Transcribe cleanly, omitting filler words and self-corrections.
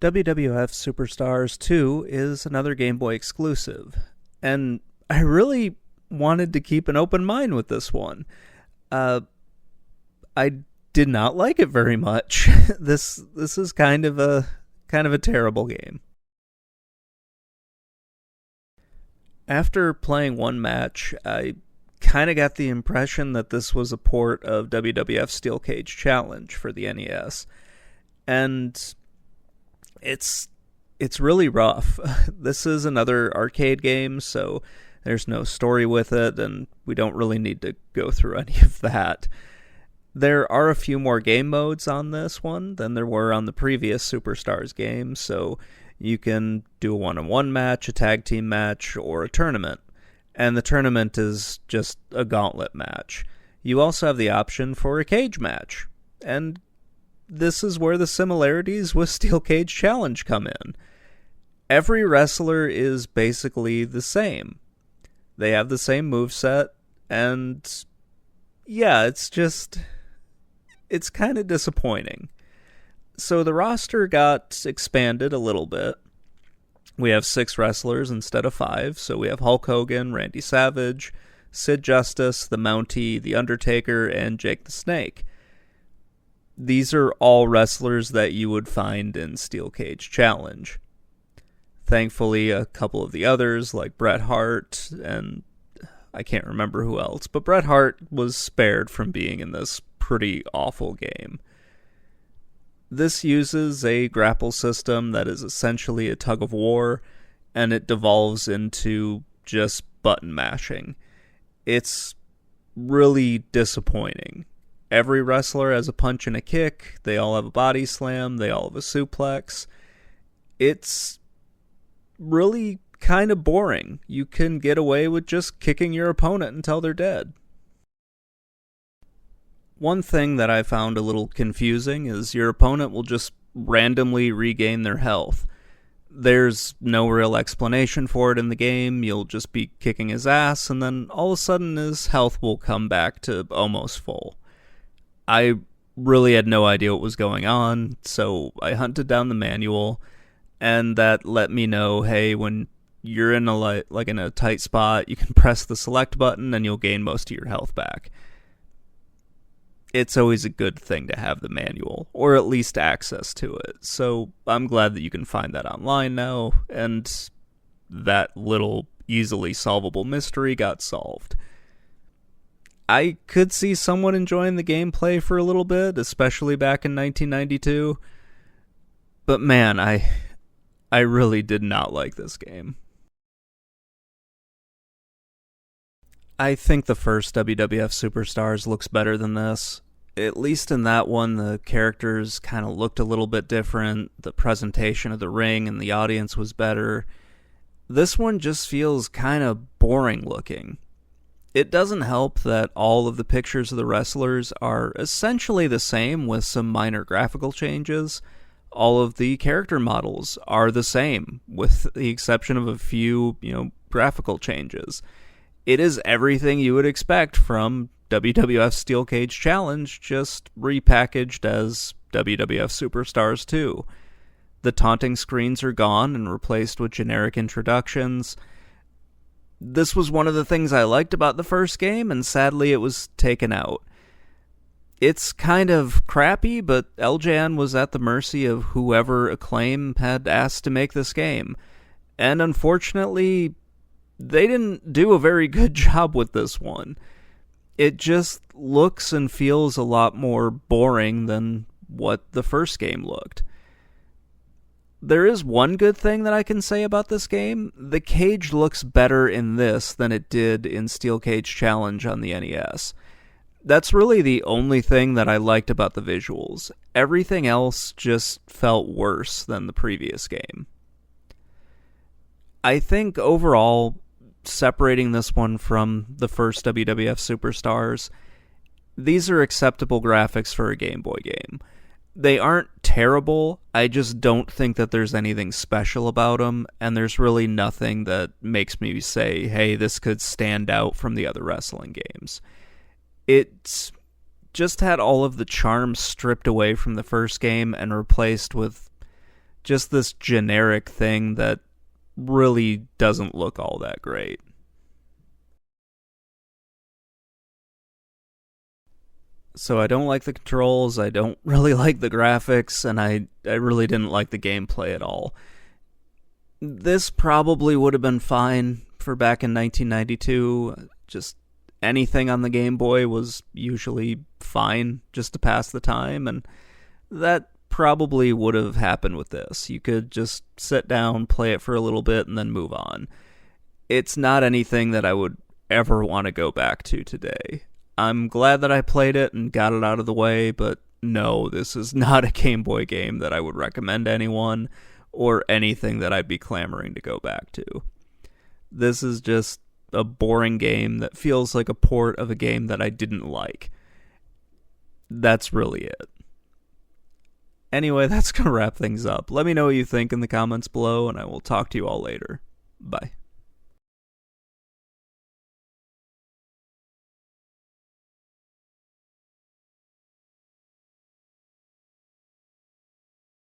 WWF Superstars 2 is another Game Boy exclusive, and I really wanted to keep an open mind with this one. I did not like it very much. This is kind of a terrible game. After playing one match, I kind of got the impression that this was a port of WWF Steel Cage Challenge for the NES, and it's really rough. This is another arcade game, so there's no story with it, and we don't really need to go through any of that. There are a few more game modes on this one than there were on the previous Superstars game, so you can do a one-on-one match, a tag team match, or a tournament. And the tournament is just a gauntlet match. You also have the option for a cage match. And this is where the similarities with Steel Cage Challenge come in. Every wrestler is basically the same. They have the same moveset, and yeah, it's kind of disappointing. So the roster got expanded a little bit. We have 6 wrestlers instead of 5, so we have Hulk Hogan, Randy Savage, Sid Justice, The Mountie, The Undertaker, and Jake the Snake. These are all wrestlers that you would find in Steel Cage Challenge. Thankfully, a couple of the others, like Bret Hart, and I can't remember who else, but Bret Hart was spared from being in this pretty awful game. This uses a grapple system that is essentially a tug of war, and it devolves into just button mashing. It's really disappointing. Every wrestler has a punch and a kick, they all have a body slam, they all have a suplex. It's really kind of boring. You can get away with just kicking your opponent until they're dead. One thing that I found a little confusing is your opponent will just randomly regain their health. There's no real explanation for it in the game. You'll just be kicking his ass, and then all of a sudden his health will come back to almost full. I really had no idea what was going on, so I hunted down the manual, and that let me know, hey, when you're in a tight spot, you can press the select button and you'll gain most of your health back. It's always a good thing to have the manual, or at least access to it. So I'm glad that you can find that online now, and that little easily solvable mystery got solved. I could see someone enjoying the gameplay for a little bit, especially back in 1992. But man, I really did not like this game. I think the first WWF Superstars looks better than this. At least in that one, the characters kind of looked a little bit different. The presentation of the ring and the audience was better. This one just feels kind of boring looking. It doesn't help that all of the pictures of the wrestlers are essentially the same with some minor graphical changes. All of the character models are the same, with the exception of a few, graphical changes. It is everything you would expect from WWF Steel Cage Challenge, just repackaged as WWF Superstars 2. The taunting screens are gone and replaced with generic introductions. This was one of the things I liked about the first game, and sadly it was taken out. It's kind of crappy, but LJN was at the mercy of whoever Acclaim had asked to make this game. And unfortunately, they didn't do a very good job with this one. It just looks and feels a lot more boring than what the first game looked. There is one good thing that I can say about this game. The cage looks better in this than it did in Steel Cage Challenge on the NES. That's really the only thing that I liked about the visuals. Everything else just felt worse than the previous game. I think overall, separating this one from the first WWF Superstars, these are acceptable graphics for a Game Boy game. They aren't terrible, I just don't think that there's anything special about them, and there's really nothing that makes me say, hey, this could stand out from the other wrestling games. It's just had all of the charm stripped away from the first game and replaced with just this generic thing that really doesn't look all that great. So I don't like the controls, I don't really like the graphics, and I really didn't like the gameplay at all. This probably would have been fine for back in 1992. Just anything on the Game Boy was usually fine just to pass the time, and that probably would have happened with this. You could just sit down, play it for a little bit, and then move on. It's not anything that I would ever want to go back to today. I'm glad that I played it and got it out of the way, but no, this is not a Game Boy game that I would recommend to anyone, or anything that I'd be clamoring to go back to. This is just a boring game that feels like a port of a game that I didn't like. That's really it. Anyway, that's going to wrap things up. Let me know what you think in the comments below, and I will talk to you all later.